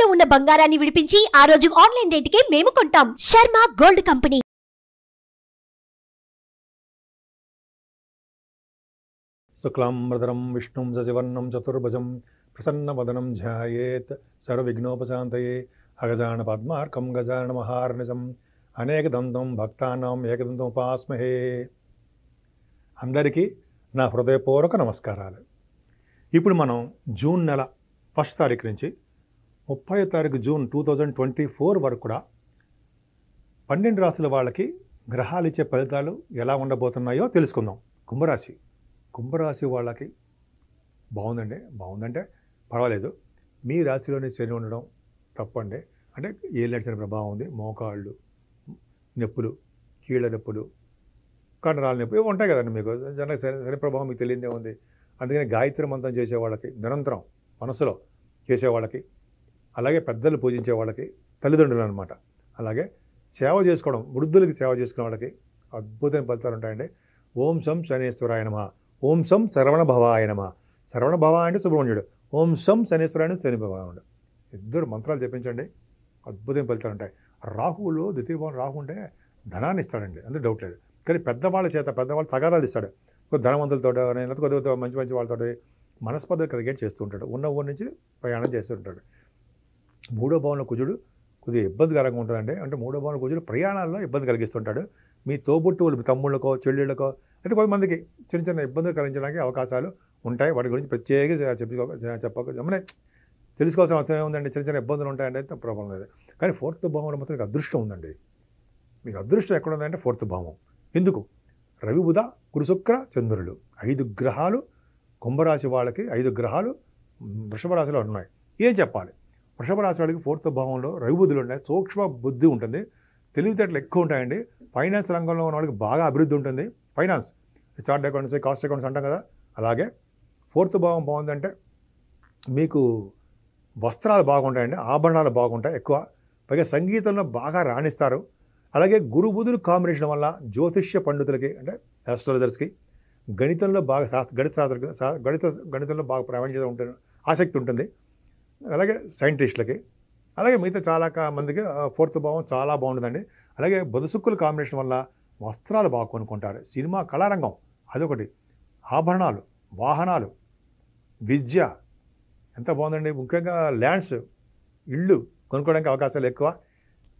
తాకట్టులో ఉన్న బంగారాన్ని విడిపించి ఆ రోజు ఆన్లైన్ రేటుకే మేము కొంటాం. Sharma gold company. శుక్లాంబరధరం విష్ణుం సశివర్ణం చతుర్భుజం ప్రసన్నవదనం ధ్యాయేత్ సర్వవిఘ్నోపశాంతయే అగజాన పద్మార్కం గజాన మహార్నిశం అనేకదంతం భక్తానాం ఏకదంతం ఉపాస్మహే. అందరికీ నా హృదయపూర్వక నమస్కారాలు. ఇప్పుడు మనం జూన్ నెల 1 తారీఖు నుంచి 30 తారీఖు జూన్ 2024 వరకు కూడా 12 రాశుల వాళ్ళకి గ్రహాలు ఇచ్చే ఫలితాలు ఎలా ఉండబోతున్నాయో తెలుసుకుందాం. కుంభరాశి వాళ్ళకి బాగుందంటే పర్వాలేదు. మీ రాశిలోనే శని ఉండడం తప్పండి. అంటే ఏళ్ళటి శని ప్రభావం ఉంది. మోకాళ్ళు నొప్పులు, కీళ్ళ నొప్పులు, కండరాల నొప్పులు ఇవి ఉంటాయి కదండి. మీకు జన శని ప్రభావం మీకు తెలియదే ఉంది. అందుకని గాయత్రి మంత్రం చేసేవాళ్ళకి, నిరంతరం మనసులో చేసేవాళ్ళకి, అలాగే పెద్దలు పూజించే వాళ్ళకి, తల్లిదండ్రులు అనమాట, అలాగే సేవ చేసుకోవడం, వృద్ధులకి సేవ చేసుకునే వాళ్ళకి అద్భుతమైన ఫలితాలు ఉంటాయండి. ఓం సం శనేశ్వరాయ నమః, ఓం సం శరవణ భవాయ నమః. శరవణ భవ అంటే సుబ్రహ్మణ్యుడు, ఓం సం శనేశ్వరాయ శని భగవానుడు. ఇద్దరు మంత్రాలు చెప్పించండి, అద్భుతమైన ఫలితాలు ఉంటాయి. రాహువులో ద్వితీయ భావం రాహు ఉంటే ధనాన్ని ఇస్తాడండి, అందులో డౌట్ లేదు. కానీ పెద్దవాళ్ళ తగాదాలు ఇస్తాడు. ధనవంతులతో కొద్దిగా మంచి వాళ్ళతో మనస్పర్ధలు కలిగేట్ చేస్తూ ఉంటాడు. ఉన్న ఊరి నుంచి ప్రయాణం చేస్తుంటాడు. 3వ భావంలో కుజుడు కొద్దిగా ఇబ్బందికరంగా ఉంటుందండి. అంటే 3వ భావంలో కుజుడు ప్రయాణాల్లో ఇబ్బంది కలిగిస్తుంటాడు. మీ తోబుట్టువులు, మీ తమ్ముళ్ళకో చెల్లెళ్ళకో అయితే కొంతమందికి చిన్న ఇబ్బందులు కలిగించడానికి అవకాశాలు ఉంటాయి. వాటి గురించి ప్రత్యేకంగా చెప్పమని తెలుసుకోవాల్సిన అవసరం ఏముందండి. చిన్న ఇబ్బందులు ఉంటాయండి, అయితే ప్రాబ్లం లేదు. కానీ 4వ భావంలో మాత్రం మీకు అదృష్టం ఉందండి. మీకు అదృష్టం ఎక్కడ ఉందంటే 4వ భావం. ఎందుకు? రవి, బుధ, గురు, శుక్ర, చంద్రులు 5 గ్రహాలు కుంభరాశి వాళ్ళకి, 5 గ్రహాలు వృషభ రాశిలో ఉన్నాయి. ఏం చెప్పాలి? వృషభ రాశి వాళ్ళకి 4వ భావంలో రవి, బుధులు ఉన్నాయి. సూక్ష్మ బుద్ధి ఉంటుంది, తెలివితేటలు ఎక్కువ ఉంటాయండి. ఫైనాన్స్ రంగంలో ఉన్న వాళ్ళకి బాగా అభివృద్ధి ఉంటుంది. Finance, chart accounts, cost accounts అంటాం కదా. అలాగే 4వ భావం బాగుందంటే మీకు వస్త్రాలు బాగుంటాయండి, ఆభరణాలు బాగుంటాయి ఎక్కువ. పైగా సంగీతంలో బాగా రాణిస్తారు. అలాగే గురు బుధులు కాంబినేషన్ వల్ల జ్యోతిష్య పండితులకి, అంటే ఆస్ట్రాలజర్స్కి గణితంలో బాగా గణితంలో బాగా ప్రావీణ్యత ఉంటుంది, ఆసక్తి ఉంటుంది. అలాగే సైంటిస్టులకి, అలాగే మిగతా చాలా మందికి 4వ భావం చాలా బాగుంటుందండి. అలాగే బుధ శుక్రుల కాంబినేషన్ వల్ల వస్త్రాలు బాగా కొనుక్కుంటారు. సినిమా, కళారంగం అదొకటి. ఆభరణాలు, వాహనాలు, విద్య ఎంత బాగుందండి. ముఖ్యంగా ల్యాండ్స్, ఇళ్ళు కొనుక్కోవడానికి అవకాశాలు ఎక్కువ.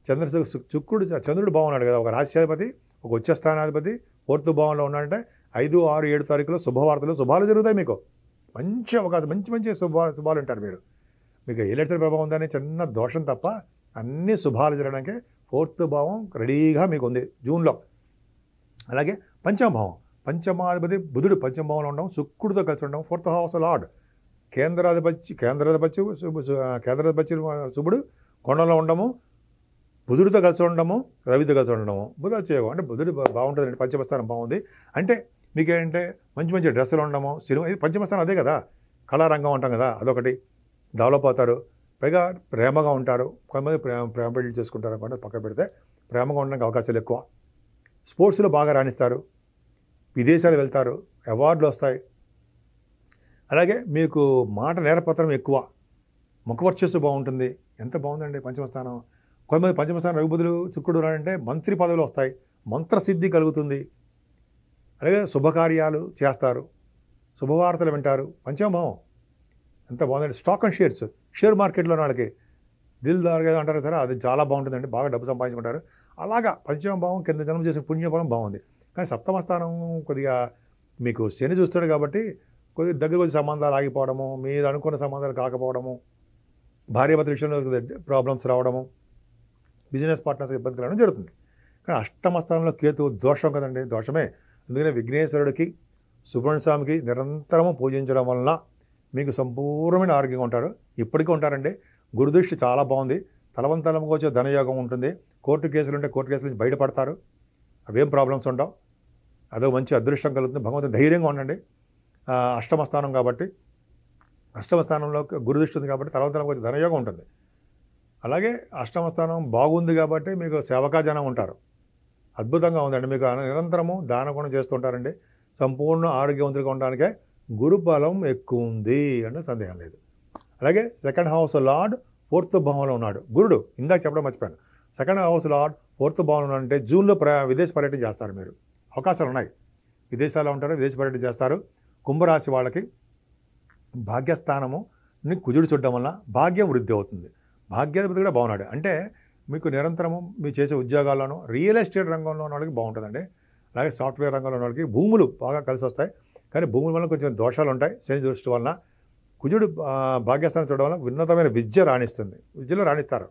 చంద్రుడు బాగున్నాడు కదా, ఒక రాష్ట్రాధిపతి, ఒక ఉచ్చస్థానాధిపతి 4వ భావంలో ఉన్నాడంటే 5, 6, 7 తారీఖులో శుభాలు జరుగుతాయి. మీకు మంచి అవకాశం, మంచి శుభాలు ఉంటారు మీరు. మీకు ఏలేటి ప్రభావం ఉందని చిన్న దోషం తప్ప అన్ని శుభాలు జరగడానికి 4వ భావం రెడీగా మీకు ఉంది జూన్లో. అలాగే పంచమాధిపతి బుధుడు 5వ భావంలో ఉండడం, శుక్రుడితో కలిసి ఉండడం, 4th హౌస్ లార్డ్ కేంద్రాధిపతి శుభుడు కొండలో ఉండము, బుధుడితో కలిసి ఉండడము, రవితో కలిసి ఉండడము. అంటే బుధుడు బాగుంటుందండి, పంచమస్థానం బాగుంది. అంటే మీకేంటే మంచి డ్రెస్సులు ఉండడము, సినిమా, ఇది పంచమస్థానం అదే కదా, కళారంగం ఉంటాం కదా, అదొకటి. డెవలప్ అవుతారు. పైగా ప్రేమగా ఉంటారు. కొంతమంది ప్రేమ పెళ్లి చేసుకుంటారు అనుకుంటే పక్క పెడితే ప్రేమగా ఉండడానికి అవకాశాలు ఎక్కువ. స్పోర్ట్స్లో బాగా రాణిస్తారు, విదేశాలు వెళ్తారు, అవార్డులు వస్తాయి. అలాగే మీకు మాట నేరపత్రం ఎక్కువ, ముఖవర్చస్సు బాగుంటుంది. ఎంత బాగుందండి పంచమస్థానం. కొంతమంది పంచమస్థానం రవి, బుధులు, శుక్రుడు ఉన్నాడంటే మంత్రి పదవులు వస్తాయి, మంత్రసిద్ధి కలుగుతుంది. అలాగే శుభకార్యాలు చేస్తారు, శుభవార్తలు వింటారు. 5వ భావం ఎంత బాగుందండి. స్టాక్ అండ్ షేర్ మార్కెట్లో వాళ్ళకి దిల్దారుగా అంటారు సరే, అది చాలా బాగుంటుందండి, బాగా డబ్బు సంపాదించుకుంటారు. అలాగా 5వ భావం కింద జన్మ చేసిన పుణ్యఫలం బాగుంది. కానీ 7వ స్థానం కొద్దిగా మీకు శని చూస్తాడు కాబట్టి కొద్దిగా దగ్గర వచ్చి సంబంధాలు ఆగిపోవడము, మీరు అనుకున్న సంబంధాలు కాకపోవడము, భార్యాభర్తల విషయంలో ప్రాబ్లమ్స్ రావడము, బిజినెస్ పార్ట్నర్స్ ఇబ్బంది కలగడం జరుగుతుంది. కానీ 8వ స్థానంలో కేతు దోషం కదండి, దోషమే. అందుకనే విఘ్నేశ్వరుడికి, సుబ్రహ్మణ్య స్వామికి నిరంతరము పూజించడం వలన మీకు సంపూర్ణమైన ఆరోగ్యంగా ఉంటారు. ఇప్పటికీ ఉంటారండి. గురుదృష్టి చాలా బాగుంది. తలవంతలంగా వచ్చే ధనయోగం ఉంటుంది. కోర్టు కేసులు ఉంటే కోర్టు కేసుల నుంచి బయటపడతారు, అవేం ప్రాబ్లమ్స్ ఉండవు. అదో మంచి అదృష్టం కలుగుతుంది. భగవంతుని ధైర్యంగా ఉండండి. 8వ స్థానం కాబట్టి, 8వ స్థానంలో గురుదృష్టి ఉంది కాబట్టి తలవంతలంగా వచ్చే ధనయోగం ఉంటుంది. అలాగే 8వ స్థానం బాగుంది కాబట్టి మీకు సేవకా జనం ఉంటారు. అద్భుతంగా ఉందండి. మీకు నిరంతరము దానగుణం చేస్తుంటారండి. సంపూర్ణ ఆరోగ్యవంతులుగా ఉండడానికే గురు బలం ఎక్కువ ఉంది అంటే సందేహం లేదు. అలాగే 2nd హౌస్ లార్డ్ 4th భావంలో ఉన్నాడు గురుడు. ఇందాక చెప్పడం మర్చిపోయాను. 2nd హౌస్ లార్డ్ 4th భావంలో ఉన్నాడంటే జూన్లో విదేశ పర్యటన చేస్తారు. మీరు అవకాశాలు ఉన్నాయి, విదేశాల్లో ఉంటారు, విదేశ పర్యటన చేస్తారు. కుంభరాశి వాళ్ళకి భాగ్యస్థానముని కుజుడు చూడడం వల్ల భాగ్యం వృద్ధి అవుతుంది. భాగ్యాధిపతి కూడా బాగున్నాడు అంటే మీకు నిరంతరము మీరు చేసే ఉద్యోగాల్లోనూ రియల్ ఎస్టేట్ రంగంలో ఉన్న వాళ్ళకి బాగుంటుందండి. అలాగే సాఫ్ట్వేర్ రంగంలో ఉన్న వాళ్ళకి భూములు బాగా కలిసి వస్తాయి. కానీ భూముల వల్ల కొంచెం దోషాలు ఉంటాయి. శని దృష్టి వలన కుజుడు భాగ్యస్థానం చూడడం వల్ల ఉన్నతమైన విద్య రాణిస్తుంది. విద్యలో రాణిస్తారు,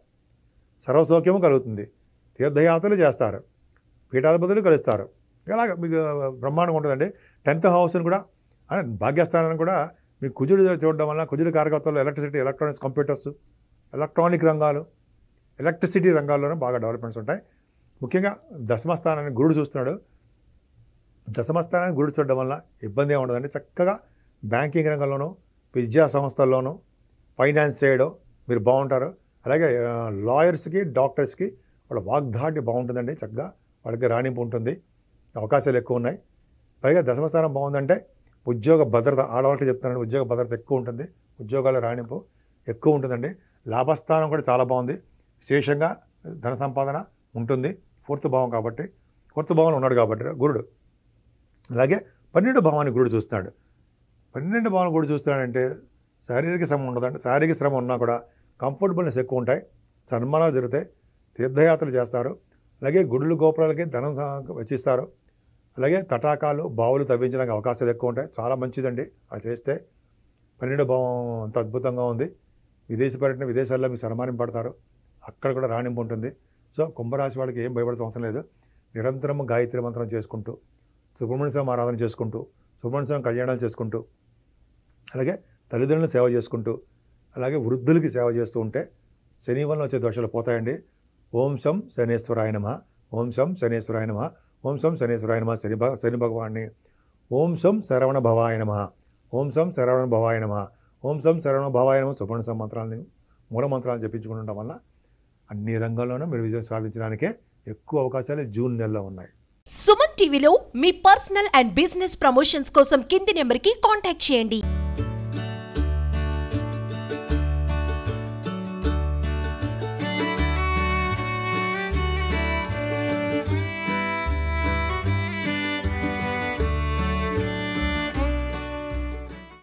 సర్వసౌఖ్యము కలుగుతుంది, తీర్థయాత్రలు చేస్తారు, పీఠాధిపతులు కలుస్తారు. ఇలాగ మీకు బ్రహ్మాండంగా ఉంటుందండి. 10th హౌస్ని కూడా భాగ్యస్థానాన్ని కూడా మీకు కుజుడు చూడడం వల్ల కుజుడు కారకత్వాలు ఎలక్ట్రిసిటీ, ఎలక్ట్రానిక్స్, కంప్యూటర్స్, ఎలక్ట్రానిక్ రంగాలు, ఎలక్ట్రిసిటీ రంగాల్లోనే బాగా డెవలప్మెంట్స్ ఉంటాయి. ముఖ్యంగా దశమస్థానాన్ని గురుడు చూస్తున్నాడు. దశమస్థానాన్ని గురుడు చూడడం వల్ల ఇబ్బంది ఏమి ఉండదండి. చక్కగా బ్యాంకింగ్ రంగంలోనూ, విద్యా సంస్థల్లోనూ, ఫైనాన్స్ చేయడం మీరు బాగుంటారు. అలాగే లాయర్స్కి, డాక్టర్స్కి వాళ్ళ వాగ్దాటి బాగుంటుందండి. చక్కగా వాళ్ళకి రాణింపు ఉంటుంది, అవకాశాలు ఎక్కువ ఉన్నాయి. పైగా దశమస్థానం బాగుందంటే ఉద్యోగ భద్రత, ఆడవాళ్ళకి చెప్తున్నాను, ఉద్యోగ భద్రత ఎక్కువ ఉంటుంది, ఉద్యోగాల రాణింపు ఎక్కువ ఉంటుందండి. లాభస్థానం కూడా చాలా బాగుంది, విశేషంగా ధన సంపాదన ఉంటుంది. 4th భావం కాబట్టి, 4th భావంలో ఉన్నాడు కాబట్టి గురుడు. అలాగే 12వ భావాన్ని గురుడు చూస్తున్నాడు. 12వ భావం గురుడు చూస్తున్నాడంటే శారీరక శ్రమ ఉండదండి. శారీరక శ్రమ ఉన్నా కూడా కంఫర్టబుల్నెస్ ఎక్కువ ఉంటాయి, సన్మానాలు జరుగుతాయి, తీర్థయాత్రలు చేస్తారు. అలాగే గుడులు గోపురాలకి ధనం వెచ్చిస్తారు. అలాగే తటాకాలు, బావులు తవ్వించడానికి అవకాశాలు ఎక్కువ ఉంటాయి. చాలా మంచిదండి అది చేస్తే. 12వ భావం అంత అద్భుతంగా ఉంది. విదేశీ పర్యటన, విదేశాల్లో మీరు సన్మానింపడతారు, అక్కడ కూడా రాణింపు ఉంటుంది. సో కుంభరాశి వాళ్ళకి ఏం భయపడాల్సిన అవసరం లేదు. నిరంతరం గాయత్రి మంత్రం చేసుకుంటూ, సుబ్రహ్మణ్య స్వామి ఆరాధన చేసుకుంటూ, సుబ్రహ్మణ్య స్వామి కళ్యాణాలు చేసుకుంటూ, అలాగే తల్లిదండ్రులను సేవ చేసుకుంటూ, అలాగే వృద్ధులకి సేవ చేస్తూ ఉంటే శని వల్ల వచ్చే దోషాలు పోతాయండి. ఓం శం శనేశ్వరాయ నమః, ఓం శం శనేశ్వరాయ నమః, ఓం శం శనేశ్వరాయ నమః. శని భగవాన్ని ఓం శం శరవణ భవాయ నమః, ఓం శం శరవణ భవాయ నమః, ఓం శం శరవణ భవాయ నమః సుబ్రహ్మణ్య స్వామి మంత్రాలని, మూలమంత్రాలను జపించుకుంటుండడం వల్ల అన్ని రంగాల్లోనూ మీరు విజయం సాధించడానికే ఎక్కువ అవకాశాలు జూన్ నెలలో ఉన్నాయి. సుమన్ టీవీలో మీ పర్సనల్ అండ్ బిజినెస్ ప్రమోషన్స్ కోసం కింది నెంబర్కి కాంటాక్ట్ చేయండి.